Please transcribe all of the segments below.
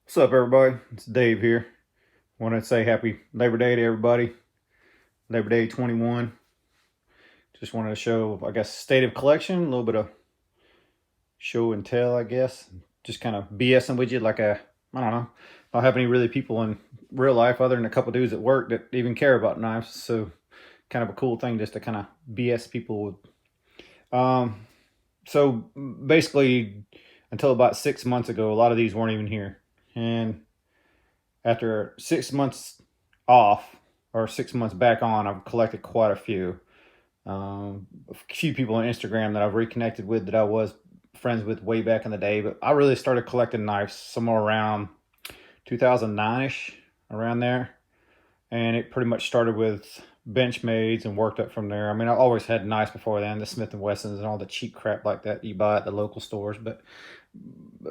What's up, everybody? It's Dave here. Want to say happy Labor Day to everybody. Labor Day 21. Just wanted to show, I guess, state of collection, a little bit of show and tell, I guess. Just kind of BSing with you like I don't know. I don't have any really people in real life other than a couple dudes at work that even care about knives. So kind of a cool thing just to kind of BS people with. Um, so basically, until about 6 months ago, a lot of these weren't even here. And after 6 months off or 6 months back on, I've collected quite a few. A few people on Instagram that I've reconnected with that I was friends with way back in the day. But I really started collecting knives somewhere around 2009ish, around there. And it pretty much started with Benchmades and worked up from there. I mean, I always had knives before then, the Smith and Wessons and all the cheap crap like that you buy at the local stores. But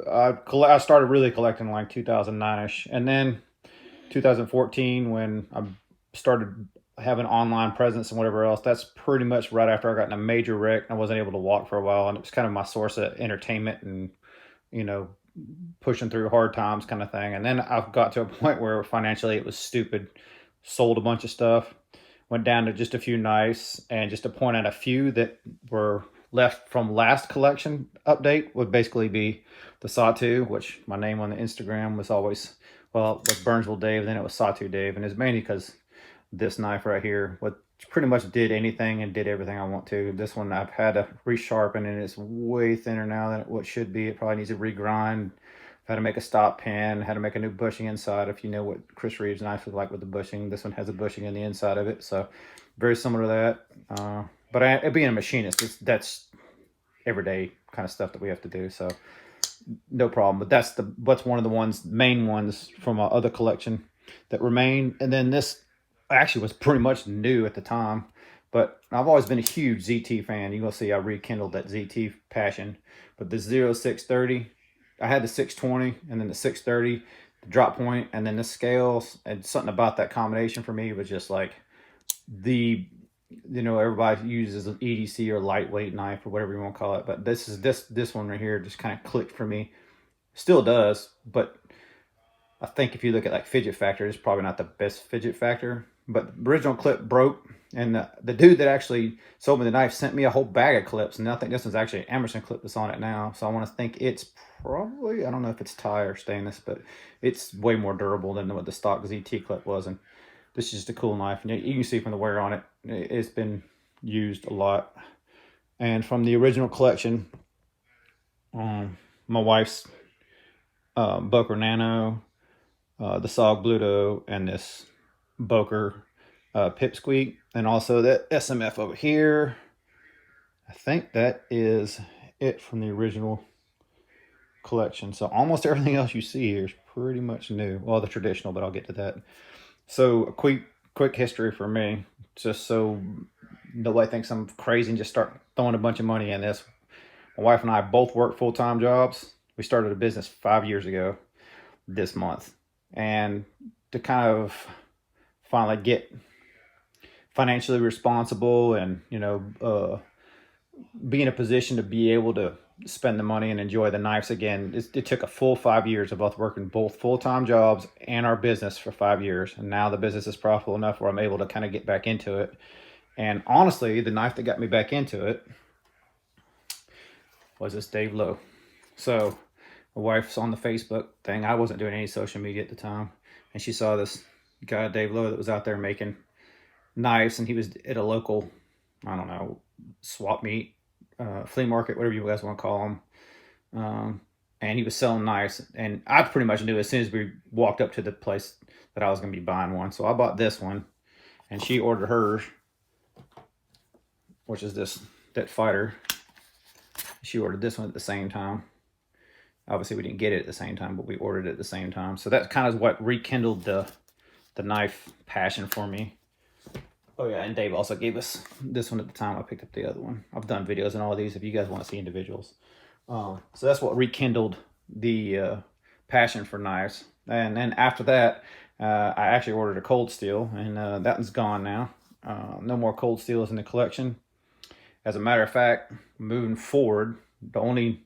I started really collecting like 2009ish, and then 2014 when I started having online presence and whatever else. That's pretty much right after I got in a major wreck. I wasn't able to walk for a while, and it was kind of my source of entertainment and you know pushing through hard times kind of thing. And then I got to a point where financially it was stupid. Sold a bunch of stuff, went down to just a few knives, and just to point out a few that were left from last collection update would basically be the Sawtooth, which my name on the Instagram was always, well, it was Burnsville Dave, then it was Sawtooth Dave, and it's mainly because this knife right here, what pretty much did anything and did everything I want to. This one I've had to resharpen, and it's way thinner now than what should be. It probably needs to regrind. I've had to make a stop pin, had to make a new bushing inside. If you know what Chris Reeves knife was like with the bushing, this one has a bushing in the inside of it, so very similar to that. But being a machinist, that's everyday kind of stuff that we have to do, so no problem. But that's one of the main ones from our other collection that remain. And then this actually was pretty much new at the time, but I've always been a huge ZT fan. You're gonna see I rekindled that ZT passion. But the 0630, I had the 620 and then the 630, the drop point, and then the scales, and something about that combination for me was just like the everybody uses an EDC or lightweight knife or whatever you want to call it, but this one right here just kind of clicked for me. Still does, but I think if you look at like fidget factor, it's probably not the best fidget factor. But the original clip broke, and the dude that actually sold me the knife sent me a whole bag of clips, and I think this one's actually an Emerson clip that's on it now. So I want to think it's probably, I don't know if it's tie or stainless, but it's way more durable than what the stock ZT clip was. And this is just a cool knife, and you can see from the wear on it, it's been used a lot. And from the original collection, my wife's Boker Nano, the Sog Bluto, and this Boker Pipsqueak, and also that SMF over here. I think that is it from the original collection. So almost everything else you see here is pretty much new. Well, the traditional, but I'll get to that. So a quick history for me, just so nobody thinks I'm crazy and just start throwing a bunch of money in this. My wife and I both work full-time jobs. We started a business 5 years ago this month. And to kind of finally get financially responsible and, be in a position to be able to spend the money and enjoy the knives again, it took a full 5 years of both working both full-time jobs and our business for 5 years. And now the business is profitable enough where I'm able to kind of get back into it. And honestly, the knife that got me back into it was this Dave Lowe. So my wife's on the Facebook thing. I wasn't doing any social media at the time. And she saw this guy, Dave Lowe, that was out there making knives. And he was at a local, I don't know, swap meet, flea market, whatever you guys want to call them. And he was selling knives. And I pretty much knew as soon as we walked up to the place that I was going to be buying one. So I bought this one. And she ordered hers, which is that fighter. She ordered this one at the same time. Obviously, we didn't get it at the same time, but we ordered it at the same time. So that kind of what rekindled the knife passion for me. Oh yeah, and Dave also gave us this one at the time I picked up the other one. I've done videos on all of these if you guys want to see individuals. So that's what rekindled the passion for knives. And then after that, I actually ordered a cold steel, and that one's gone now. No more cold steels in the collection. As a matter of fact, moving forward, the only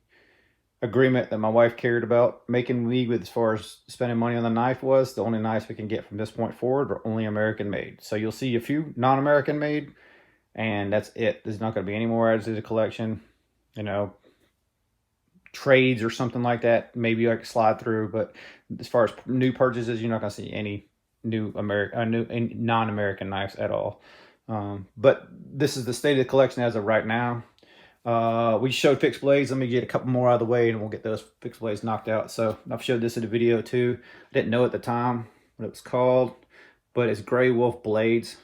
agreement that my wife cared about making me with as far as spending money on the knife was the only knives we can get from this point forward are only American made. So you'll see a few non-American made, and that's it. There's not going to be any more added to the collection. You know, trades or something like that, maybe I could slide through, but as far as new purchases, you're not going to see any new non-American knives at all. But this is the state of the collection as of right now. We showed fixed blades. Let me get a couple more out of the way and we'll get those fixed blades knocked out. So I've showed this in the video too. I didn't know at the time what it was called, but it's Gray Wolf blades.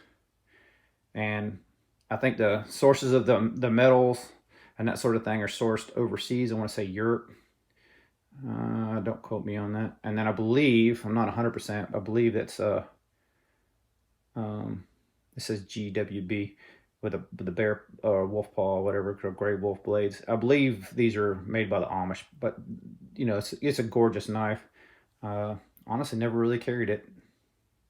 And I think the sources of the metals and that sort of thing are sourced overseas. I want to say Europe. Don't quote me on that. And then I believe, I'm not 100%, I believe it's it says GWB with the bear or wolf paw, whatever, Gray Wolf blades. I believe these are made by the Amish, but you know, it's a gorgeous knife. Honestly, never really carried it.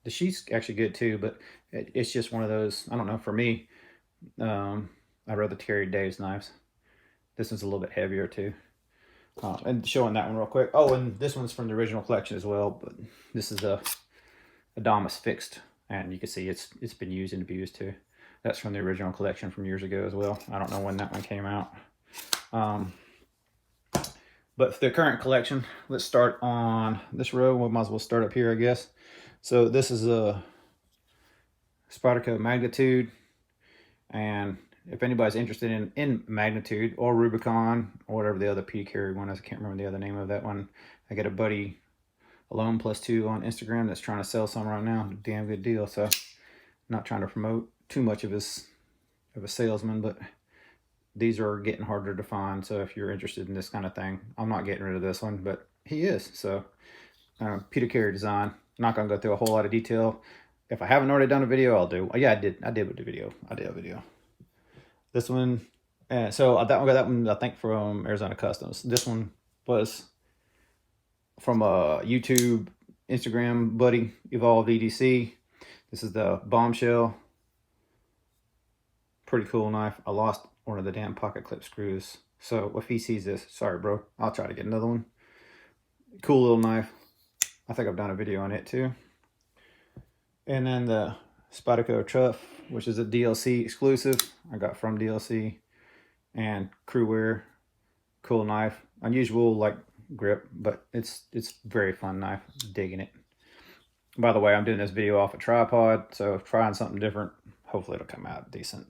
The sheath's actually good too, but it's just one of those, I don't know, for me, I'd rather carry Dave's knives. This one's a little bit heavier too. And showing that one real quick. Oh, and this one's from the original collection as well, but this is a Adamas fixed, and you can see it's been used and abused too. That's from the original collection from years ago as well. I don't know when that one came out. But for the current collection, let's start on this row. We might as well start up here, I guess. So this is a Spyderco Magnitude, and if anybody's interested in Magnitude or Rubicon or whatever the other P carry one is, I can't remember the other name of that one. I got a buddy, Alone+2 on Instagram, that's trying to sell some right now. Damn good deal. So not trying to promote too much of a salesman, but these are getting harder to find. So if you're interested in this kind of thing, I'm not getting rid of this one, but he is. So Peter Carey design. Not gonna go through a whole lot of detail. If I haven't already done a video, I'll do. Yeah, I did with the video. I did a video. This one, so that one I think from Arizona Customs. This one was from a YouTube, Instagram buddy, Evolved EDC. This is the Bombshell. Pretty cool knife. I lost one of the damn pocket clip screws. So if he sees this, sorry bro, I'll try to get another one. Cool little knife. I think I've done a video on it too. And then the Spyderco Truff, which is a DLC exclusive I got from DLC, and crew wear. Cool knife. Unusual like grip, but it's very fun knife. Digging it. By the way, I'm doing this video off a tripod, so trying something different. Hopefully it'll come out decent.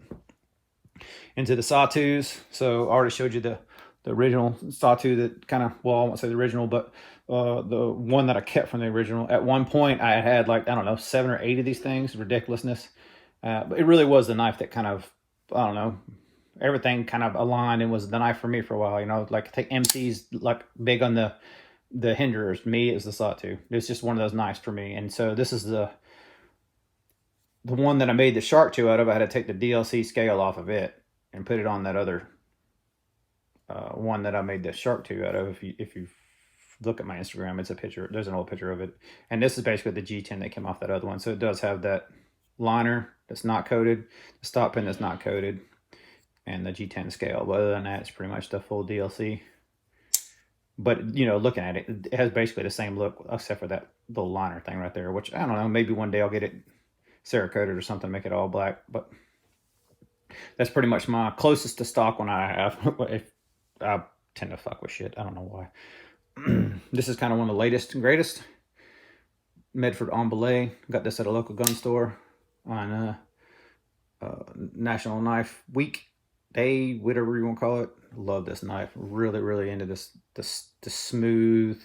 Into the sawtooths. So I already showed you the original sawtooth that kind of, well, I won't say the original, but the one that I kept from the original. At one point I had like, I don't know, 7 or 8 of these things. Ridiculousness. But it really was the knife that kind of, I don't know, everything kind of aligned and was the knife for me for a while. You know, like take MC's like big on the hinderers. Me, it was the sawtooth. It's just one of those knives for me. And so this is the one that I made the shark tooth out of. I had to take the DLC scale off of it and put it on that other one that I made the shark tooth out of. If you look at my Instagram, it's a picture. There's an old picture of it. And this is basically the G10 that came off that other one. So it does have that liner that's not coated, the stop pin that's not coated, and the G10 scale. But other than that, it's pretty much the full DLC. But, you know, looking at it, it has basically the same look, except for that little liner thing right there, which, I don't know, maybe one day I'll get it Cerakoted or something, make it all black. But that's pretty much my closest to stock one I have. I tend to fuck with shit. I don't know why. This is kind of one of the latest and greatest. Medford on Belay. Got this at a local gun store on National Knife Week Day, whatever you want to call it. Love this knife. Really, really into this smooth,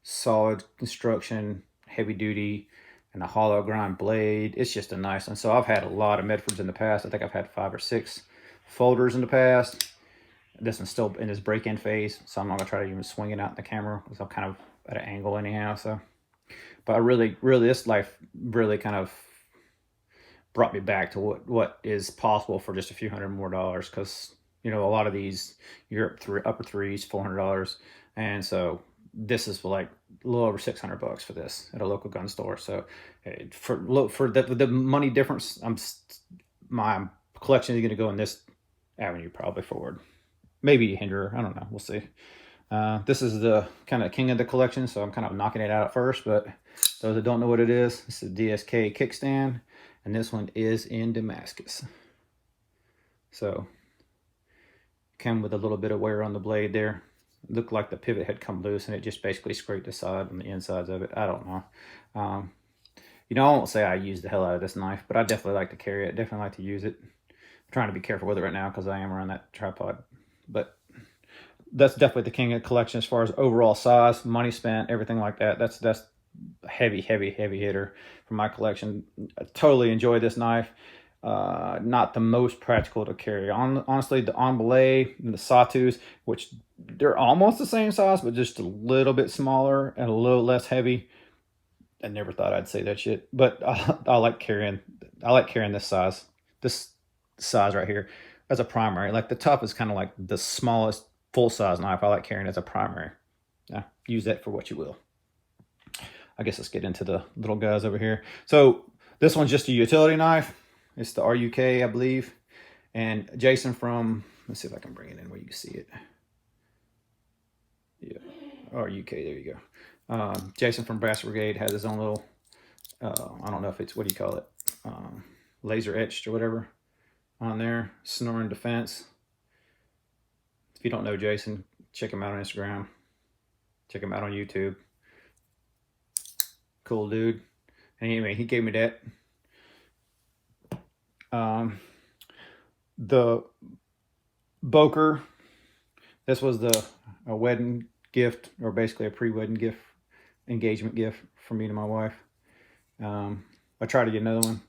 solid construction, heavy duty, and a hollow grind blade. It's just a nice one. So I've had a lot of Medfords in the past. I think I've had 5 or 6 folders in the past. This one's still in its break-in phase, so I'm not gonna try to even swing it out in the camera because I'm kind of at an angle anyhow. So, but I really, this life really kind of brought me back to what is possible for just a few $100 more. Because you know, a lot of these Europe upper threes, $400, and so this is for like a little over $600 for this at a local gun store. So for the money difference, my collection is going to go in this avenue probably forward. Maybe a hinderer, I don't know, we'll see. This is the kind of king of the collection, so I'm kind of knocking it out at first, but those that don't know what it is, this is the Dsk Kickstand, and this one is in Damascus. So, came with a little bit of wear on the blade there. It looked like the pivot had come loose, and it just basically scraped the side and the insides of it. I don't know. You know, I won't say I use the hell out of this knife, but I definitely like to carry it. Definitely like to use it. I'm trying to be careful with it right now because I am around that tripod. But that's definitely the king of the collection as far as overall size, money spent, everything like that. That's heavy hitter for my collection. I totally enjoy this knife. Not the most practical to carry. Honestly, the emboulet and the sawtooths, which they're almost the same size, but just a little bit smaller and a little less heavy. I never thought I'd say that shit, but I like carrying this size right here as a primary. Like the tough is kind of like the smallest full size knife. I like carrying as a primary. Yeah, use that for what you will. I guess let's get into the little guys over here. So this one's just a utility knife. It's the RUK, I believe. And Jason from, let's see if I can bring it in where you can see it. Yeah, RUK, there you go. Jason from Brass Brigade has his own little, I don't know if it's, what do you call it? Laser etched or whatever on there. Snoring Defense. If you don't know Jason, check him out on Instagram. Check him out on YouTube. Cool dude. And anyway, he gave me that. The Boker, this was a wedding gift, or basically a pre-wedding gift, engagement gift for me to my wife. I tried to get another one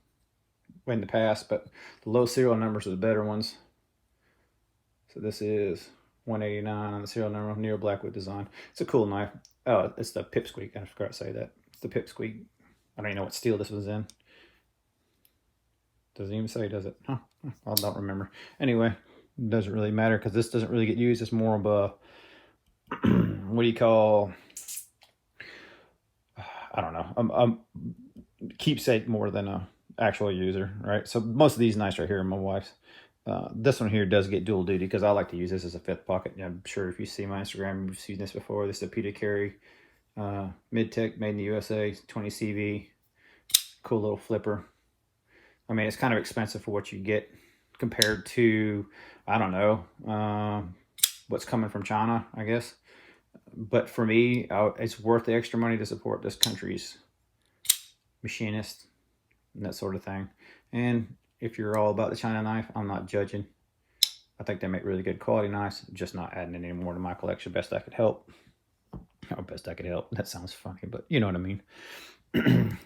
in the past, but the low serial numbers are the better ones. So this is 189 on the serial number, Neo Blackwood design. It's a cool knife. Oh, it's the Pipsqueak. I forgot to say that. It's the Pipsqueak. I don't even know what steel this was in. Doesn't even say, does it? Huh? I don't remember. Anyway, it doesn't really matter because this doesn't really get used. It's more of a, what do you call, I don't know. I'm keepsake more than a actual user, right? So most of these knives right here are my wife's. This one here does get dual duty because I like to use this as a fifth pocket. I'm sure if you see my Instagram, you've seen this before. This is a Peter Carey mid-tech, made in the USA, 20 CV. Cool little flipper. I mean, it's kind of expensive for what you get compared to, I don't know, what's coming from China, I guess. But for me, it's worth the extra money to support this country's machinist and that sort of thing. And if you're all about the China knife, I'm not judging. I think they make really good quality knives. I'm just not adding any more to my collection. Best I could help. Oh, best I could help. That sounds funny, but you know what I mean.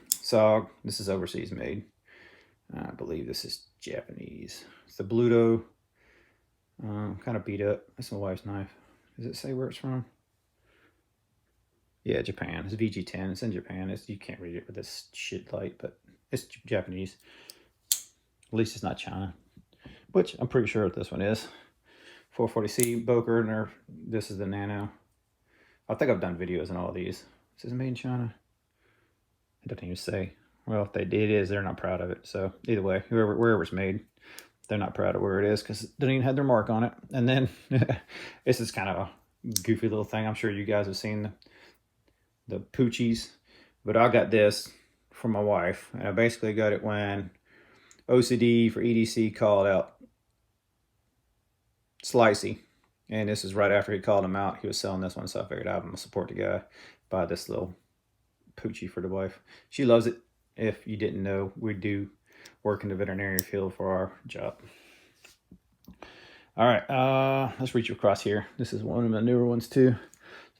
So this is overseas made. I believe this is Japanese. It's the Bluto. Kind of beat up. That's my wife's knife. Does it say where it's from? Yeah, Japan. It's VG10. It's in Japan. You can't read it with this shit light, but it's Japanese. At least it's not China, which I'm pretty sure what this one is. 440C Boker, and this is the Nano. I think I've done videos on all of these. This is made in China. It doesn't even say. Well, if it is, they're not proud of it. So either way, wherever it's made, they're not proud of where it is because it doesn't even have their mark on it. And then this is kind of a goofy little thing. I'm sure you guys have seen the Poochies, but I got this from my wife. And I basically got it when OCD for EDC called out Slicey. And this is right after he called him out. He was selling this one, so I figured I'm going to support the guy. Buy this little Poochie for the wife. She loves it. If you didn't know, we do work in the veterinary field for our job. All right, let's reach across here. This is one of the newer ones too.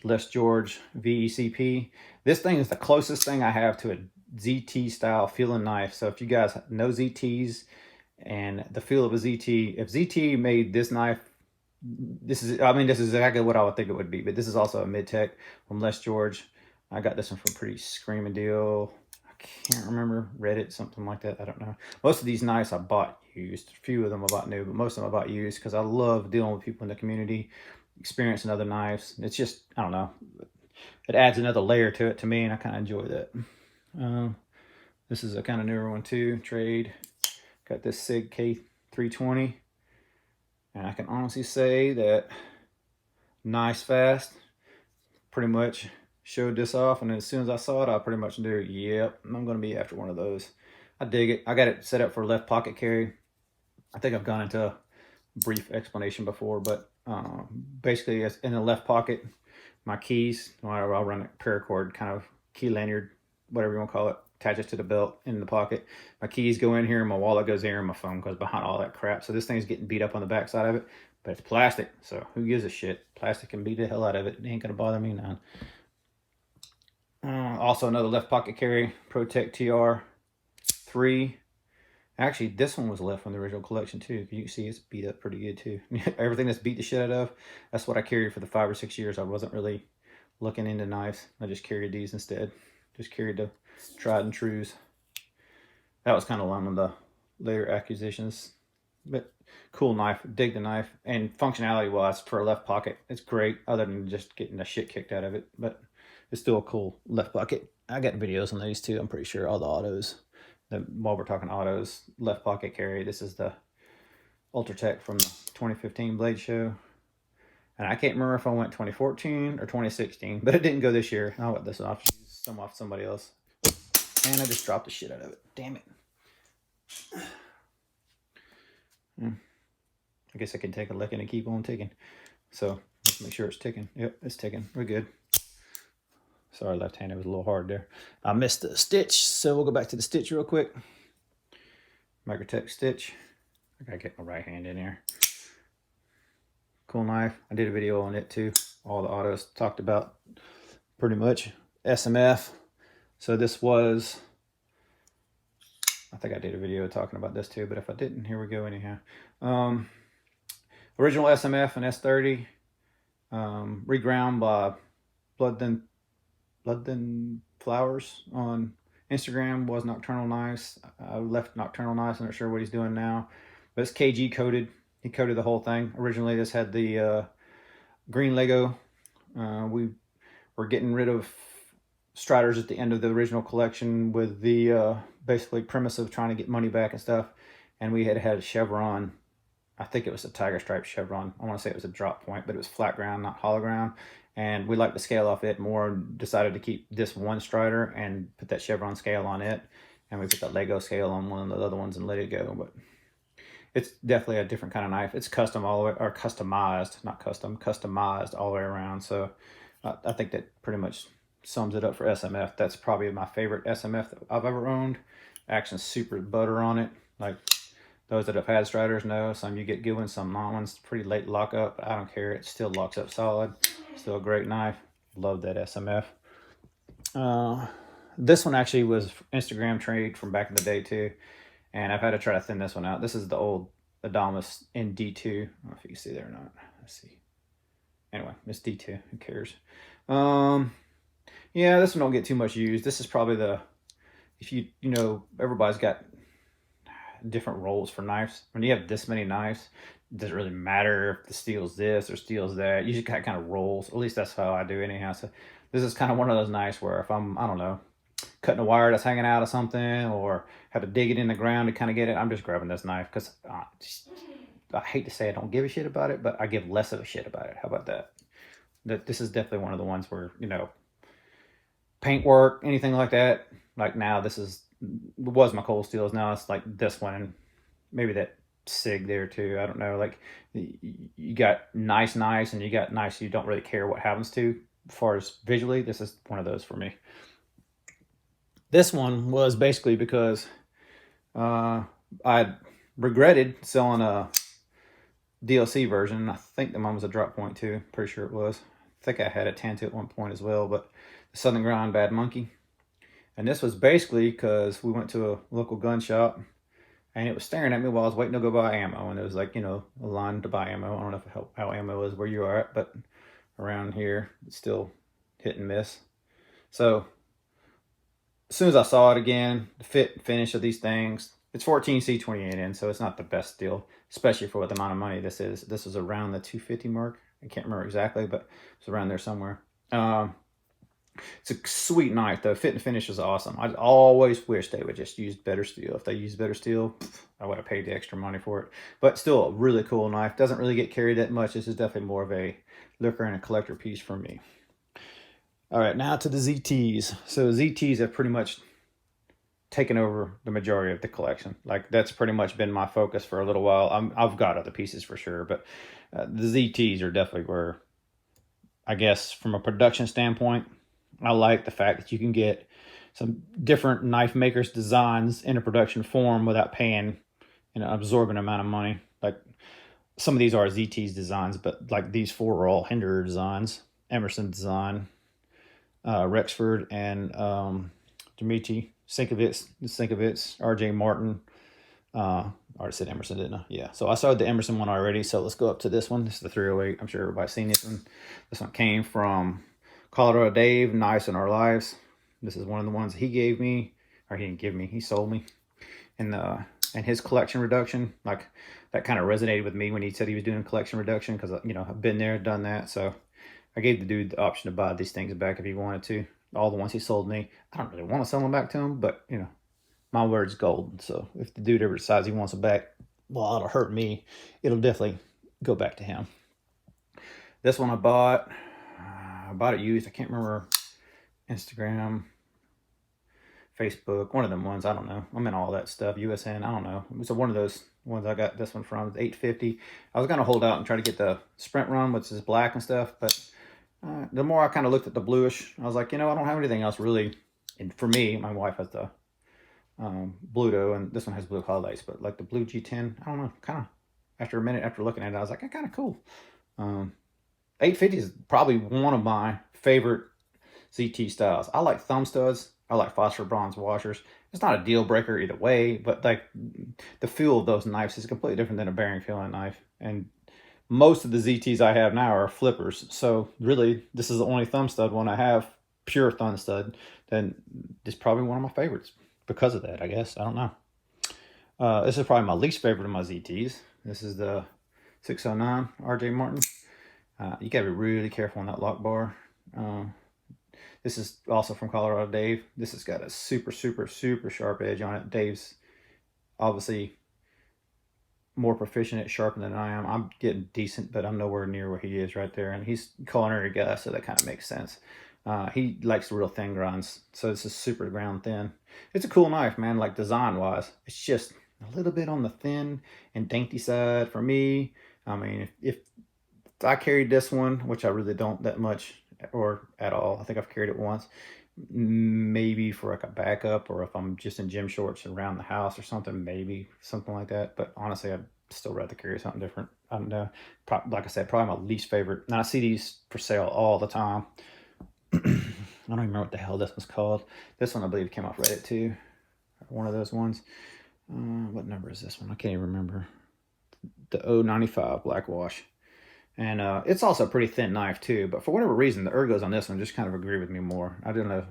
Les George VECP. This thing is the closest thing I have to a ZT style feeling knife. So if you guys know ZTs and the feel of a ZT, if ZT made this knife, this is exactly what I would think it would be. But this is also a mid-tech from Les George. I got this one for a pretty screaming deal. Can't remember, Reddit, something like that. I don't know. Most of these knives I bought used. A few of them I bought new, but most of them I bought used because I love dealing with people in the community, experiencing other knives. It's just, I don't know, it adds another layer to it to me, and I kind of enjoy that. This is a kind of newer one too, trade. Got this SIG K320, and I can honestly say that nice fast pretty much showed this off, and as soon as I saw it, I pretty much knew, yep, I'm going to be after one of those. I dig it. I got it set up for left pocket carry. I think I've gone into a brief explanation before, but basically it's in the left pocket, my keys, I'll run a paracord kind of key lanyard, whatever you want to call it, attaches to the belt in the pocket. My keys go in here, my wallet goes here, and my phone goes behind all that crap. So this thing's getting beat up on the back side of it, but it's plastic, so who gives a shit? Plastic can beat the hell out of it. It ain't gonna bother me none. Also another left pocket carry, Protect TR3. Actually, this one was left from the original collection too. You can see it's beat up pretty good too. Everything that's beat the shit out of, that's what I carried for the 5 or 6 years. I wasn't really looking into knives. I just carried these instead. Just carried the tried and trues. That was kind of one of the later acquisitions. But cool knife, dig the knife. And functionality wise, for a left pocket, it's great other than just getting the shit kicked out of it. But it's still a cool left pocket. I got videos on these too, I'm pretty sure, all the autos. While we're talking autos, left pocket carry, this is the Ultratech from the 2015 Blade Show. And I can't remember if I went 2014 or 2016, but it didn't go this year. I'll let this off, some off somebody else. And I just dropped the shit out of it. Damn it. I guess I can take a licking and keep on ticking. So let's make sure it's ticking. Yep, it's ticking. We're good. Sorry, left-handed was a little hard there. I missed the stitch, so we'll go back to the stitch real quick. Microtech stitch. I gotta get my right hand in here. Cool knife. I did a video on it too. All the autos talked about pretty much. SMF. So this was, I think I did a video talking about this too, but if I didn't, here we go anyhow. Original SMF and S30. Reground by Blood Then Flowers on Instagram. Was Nocturnal Knives. I left Nocturnal Knives. I'm not sure what he's doing now, but it's KG coated. He coated the whole thing. Originally this had the green Lego. We were getting rid of Striders at the end of the original collection with the basically premise of trying to get money back and stuff, and we had a chevron. I think it was a tiger stripe chevron. I want to say it was a drop point, but it was flat ground, not hollow ground. And we liked to scale off it more and decided to keep this one Strider and put that chevron scale on it. And we put that Lego scale on one of the other ones and let it go. But it's definitely a different kind of knife. It's custom all the way, or customized, not custom, customized all the way around. So I think that pretty much sums it up for SMF. That's probably my favorite SMF that I've ever owned. Action's super butter on it. Like those that have had Striders know, some you get good ones, some non ones. Pretty late lockup, but I don't care. It still locks up solid. Still a great knife. Love that SMF. This one actually was Instagram trade from back in the day too. And I've had to try to thin this one out. This is the old Adamas in D2. I don't know if you can see there or not. Let's see. Anyway, it's D2. Who cares? Yeah, this one don't get too much used. This is probably the, if you know, everybody's got different roles for knives. When you have this many knives, it doesn't really matter if the steel's this or steel's that. You just got kind of roles. At least that's how I do anyhow. So this is kind of one of those knives where if I'm, I don't know, cutting a wire that's hanging out of something or have to dig it in the ground to kind of get it, I'm just grabbing this knife because I hate to say I don't give a shit about it, but I give less of a shit about it. How about that? This is definitely one of the ones where, you know, paint work, anything like that. Like now, this was my cold steels. Now it's like this one and maybe that SIG there too. I don't know. Like you got nice and you got nice you don't really care what happens to. As far as visually, this is one of those for me. This one was basically because I regretted selling a DLC version. I think the mine was a drop point too. Pretty sure it was. I think I had a Tantu at one point as well, but the Southern Grind Bad Monkey. And this was basically because we went to a local gun shop and it was staring at me while I was waiting to go buy ammo. And it was like, you know, a line to buy ammo. I don't know how ammo is where you are at, but around here, it's still hit and miss. So as soon as I saw it again, the fit and finish of these things, it's 14C28N, so it's not the best deal, especially for what the amount of money this is. This is around the 250 mark. I can't remember exactly, but it's around there somewhere. It's a sweet knife. The fit and finish is awesome. I always wish they would just use better steel. If they used better steel, I would have paid the extra money for it. But still a really cool knife. Doesn't really get carried that much. This is definitely more of a looker and a collector piece for me. All right, now to the ZTs. So ZTs have pretty much taken over the majority of the collection. Like that's pretty much been my focus for a little while. I've got other pieces for sure, but the ZTs are definitely where, I guess, from a production standpoint, I like the fact that you can get some different knife makers' designs in a production form without paying an absorbent amount of money. Like some of these are ZT's designs, but like these four are all Hinderer designs, Emerson design, Rexford, and Dmitry Sinkovitz, RJ Martin. I already said Emerson, didn't I? Yeah. So I started the Emerson one already. So let's go up to this one. This is the 308. I'm sure everybody's seen this one. This one came from Colorado Dave, Knives in Our Lives. This is one of the ones he gave me, or he didn't give me, he sold me. And his collection reduction, like that kind of resonated with me when he said he was doing collection reduction, because, you know, I've been there, done that. So I gave the dude the option to buy these things back if he wanted to. All the ones he sold me, I don't really want to sell them back to him, but, you know, my word's gold. So if the dude ever decides he wants it back, well, it'll hurt me. It'll definitely go back to him. This one I bought it used. I can't remember. Instagram, Facebook, one of them ones. I don't know. I'm in all that stuff. USN, I don't know. It was one of those ones I got this one from. It's $8.50. I was going to hold out and try to get the Sprint Run, which is black and stuff, but the more I kind of looked at the bluish, I was like, you know, I don't have anything else really. And for me, my wife has the Bluto, and this one has blue highlights, but like the blue G10, I don't know, kind of after a minute after looking at it, I was like, kind of cool. $8.50 is probably one of my favorite ZT styles. I like thumb studs. I like phosphor bronze washers. It's not a deal breaker either way, but like the feel of those knives is completely different than a bearing feeling knife. And most of the ZTs I have now are flippers. So really, this is the only thumb stud one I have, pure thumb stud. Then it's probably one of my favorites because of that, I guess. I don't know. This is probably my least favorite of my ZTs. This is the 609 RJ Martin. You gotta be really careful on that lock bar. This is also from Colorado Dave. This has got a super, super, super sharp edge on it. Dave's obviously more proficient at sharpening than I am. I'm getting decent, but I'm nowhere near where he is right there. And he's a culinary guy, so that kind of makes sense. He likes the real thin grinds, so this is super ground thin. It's a cool knife, man, like design-wise. It's just a little bit on the thin and dainty side for me. I mean, if I carried this one, which I really don't that much or at all. I think I've carried it once, maybe for like a backup, or if I'm just in gym shorts around the house or something, maybe something like that. But honestly, I'd still rather carry something different. I don't know. Like I said, probably my least favorite. And I see these for sale all the time. I don't even remember what the hell this was called. This one I believe came off Reddit too. One of those ones. What number is this one? I can't even remember. The 095 black wash. And it's also a pretty thin knife too, but for whatever reason, the ergos on this one just kind of agree with me more. I don't know,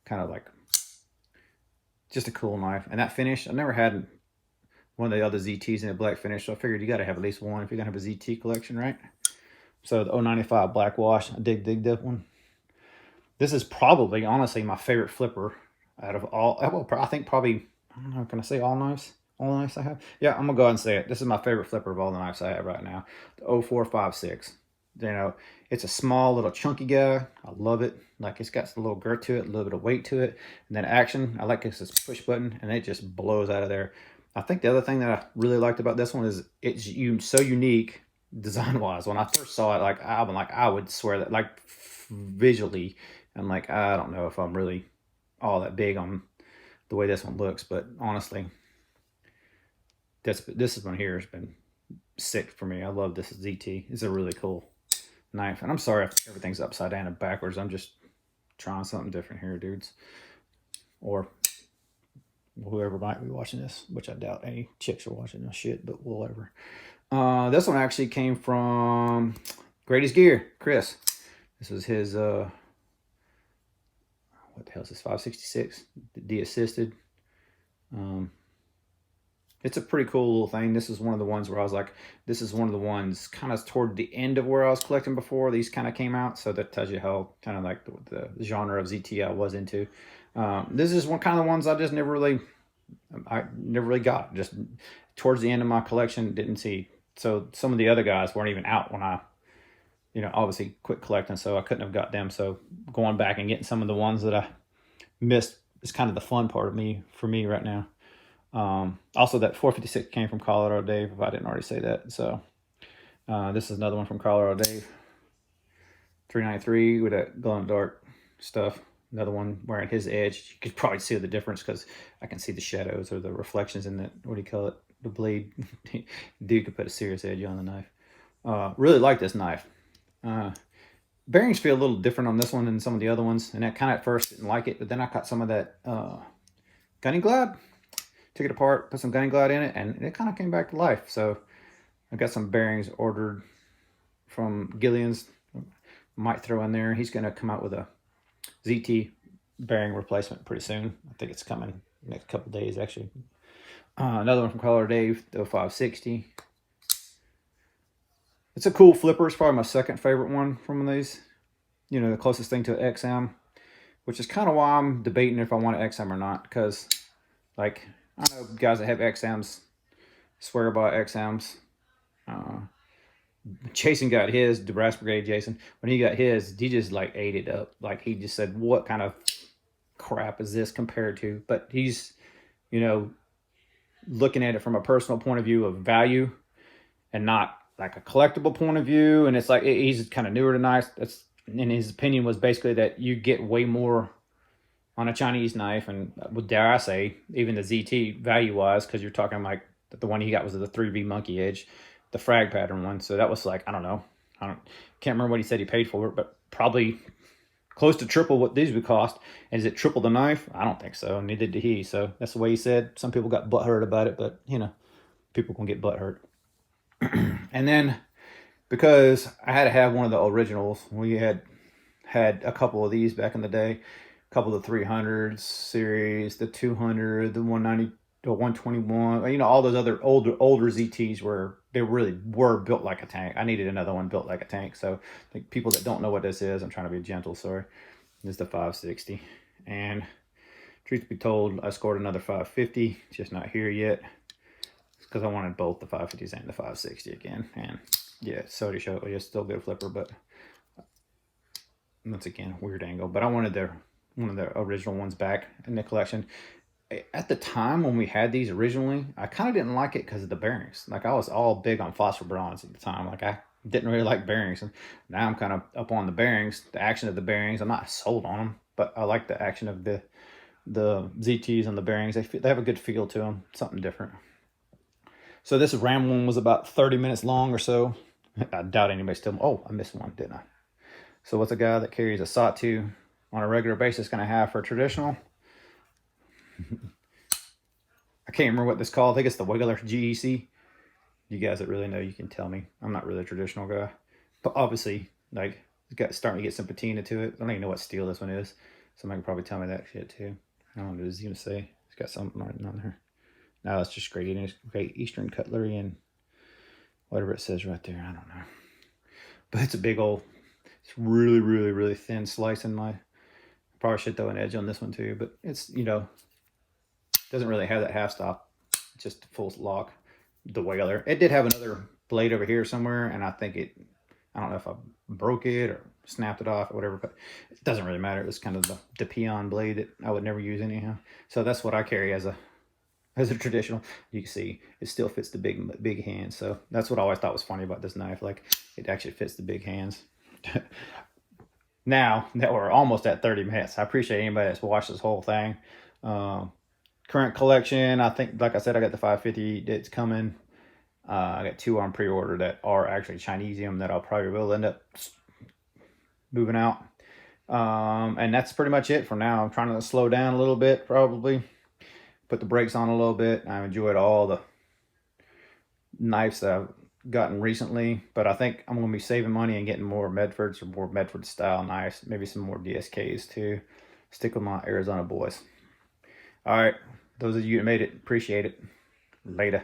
kind of like just a cool knife. And that finish, I've never had one of the other ZTs in a black finish, so I figured you got to have at least one if you're going to have a ZT collection, right? So the 095 black wash, I dig that one. This is probably, honestly, my favorite flipper out of all. Well, I think probably, I don't know, can I say all knives? All the knives I have? Yeah, I'm going to go ahead and say it. This is my favorite flipper of all the knives I have right now. The 0456. You know, it's a small, little chunky guy. I love it. Like, it's got a little girth to it, a little bit of weight to it. And then action, I like this push button, and it just blows out of there. I think the other thing that I really liked about this one is it's so unique design-wise. When I first saw it, like, I would swear that, like, visually, I'm like, I don't know if I'm really all that big on the way this one looks, but honestly, this one here has been sick for me. I love this ZT. It's a really cool knife. And I'm sorry if everything's upside down and backwards. I'm just trying something different here, dudes. Or whoever might be watching this, which I doubt any chicks are watching this shit, but whatever. This one actually came from Grady's Gear, Chris. This was his, what the hell is this, 566, de-assisted. It's a pretty cool little thing. This is one of the ones where I was like, this is one of the ones kind of toward the end of where I was collecting before these kind of came out. So that tells you how kind of like the genre of ZT I was into. This is one kind of ones I just never really got. Just towards the end of my collection, didn't see. So some of the other guys weren't even out when I you know, obviously quit collecting, so I couldn't have got them. So going back and getting some of the ones that I missed is kind of the fun part of for me right now. Also, that 456 came from Colorado Dave, if I didn't already say that. So this is another one from Colorado Dave. 393 with that glow in the dark stuff. Another one wearing his edge. You could probably see the difference because I can see the shadows or the reflections in that, what do you call it, the blade. Dude could put a serious edge on the knife. Really like this knife. Bearings feel a little different on this one than some of the other ones, and I kind of at first didn't like it, but then I got some of that gunny glide, took it apart, put some gunny glide in it, and it kind of came back to life. So I got some bearings ordered from Gillian's. Might throw in there. He's going to come out with a ZT bearing replacement pretty soon. I think it's coming next couple days, actually. Another one from Colorado Dave, the 560. It's a cool flipper. It's probably my second favorite one from these. You know, the closest thing to an XM, which is kind of why I'm debating if I want an XM or not. Because, like, I know guys that have XMs swear by XMs. Jason got his, the Brass Brigade Jason, when he got his, he just like ate it up. Like he just said, what kind of crap is this compared to? But he's, you know, looking at it from a personal point of view of value and not like a collectible point of view. And it's like, he's kind of newer to knives. That's, in his opinion, was basically that you get way more on a Chinese knife. And dare I say, even the ZT value wise, because you're talking like the one he got was the 3V monkey edge, the frag pattern one. So that was like, I don't know. Can't remember what he said he paid for it, but probably close to triple what these would cost. And is it triple the knife? I don't think so. Neither did he. So that's the way he said. Some people got butthurt about it, but you know, people can get butthurt. And then because I had to have one of the originals, we had a couple of these back in the day, a couple of the 300 series, the 200, the 190, the 121, you know, all those other older ZTs where they really were built like a tank. I needed another one built like a tank. So I think people that don't know what this is, I'm trying to be gentle, sorry. This is the 560. And truth be told, I scored another 550, just not here yet. It's because I wanted both the 550s and the 560 again. And yeah, Sody Show, it's still a good flipper, but once again, weird angle. But I wanted one of the original ones back in the collection. At the time when we had these originally, I kind of didn't like it because of the bearings. Like I was all big on phosphor bronze at the time. Like I didn't really like bearings. And now I'm kind of up on the bearings, the action of the bearings. I'm not sold on them, but I like the action of the ZTs and the bearings. They have a good feel to them, something different. So this Ram one was about 30 minutes long or so. I doubt anybody's still, oh, I missed one, didn't I? So what's a guy that carries a SOT2 on a regular basis going to have for a traditional? I can't remember what this is called. I think it's the Wiggler GEC. You guys that really know, you can tell me. I'm not really a traditional guy. But obviously, like, it's starting to get some patina to it. I don't even know what steel this one is. Somebody can probably tell me that shit too. I don't know what it's going to say. It's got something written on there. No, it's just Great Eastern Cutlery and whatever it says right there. I don't know. But it's a big old, it's really, really, really thin slice in my, probably should throw an edge on this one too. But it's, you know, doesn't really have that half stop, just full lock, the Whaler. It did have another blade over here somewhere, and I think I don't know if I broke it or snapped it off or whatever, but it doesn't really matter. It was kind of the peon blade that I would never use anyhow. So that's what I carry as a traditional. You can see it still fits the big hands. So that's what I always thought was funny about this knife. Like it actually fits the big hands. Now that we're almost at 30 minutes, I appreciate anybody that's watched this whole thing. Current collection, I think, like I said, I got the 550 that's coming. I got 2 on pre-order that are actually Chinesium that I'll probably will end up moving out. And that's pretty much it for now. I'm trying to slow down a little bit, probably. Put the brakes on a little bit. I've enjoyed all the knives that I've gotten recently, but I think I'm going to be saving money and getting more Medfords or more Medford style knives. Maybe some more DSKs too. Stick with my Arizona boys. All right. Those of you that made it, appreciate it. Later.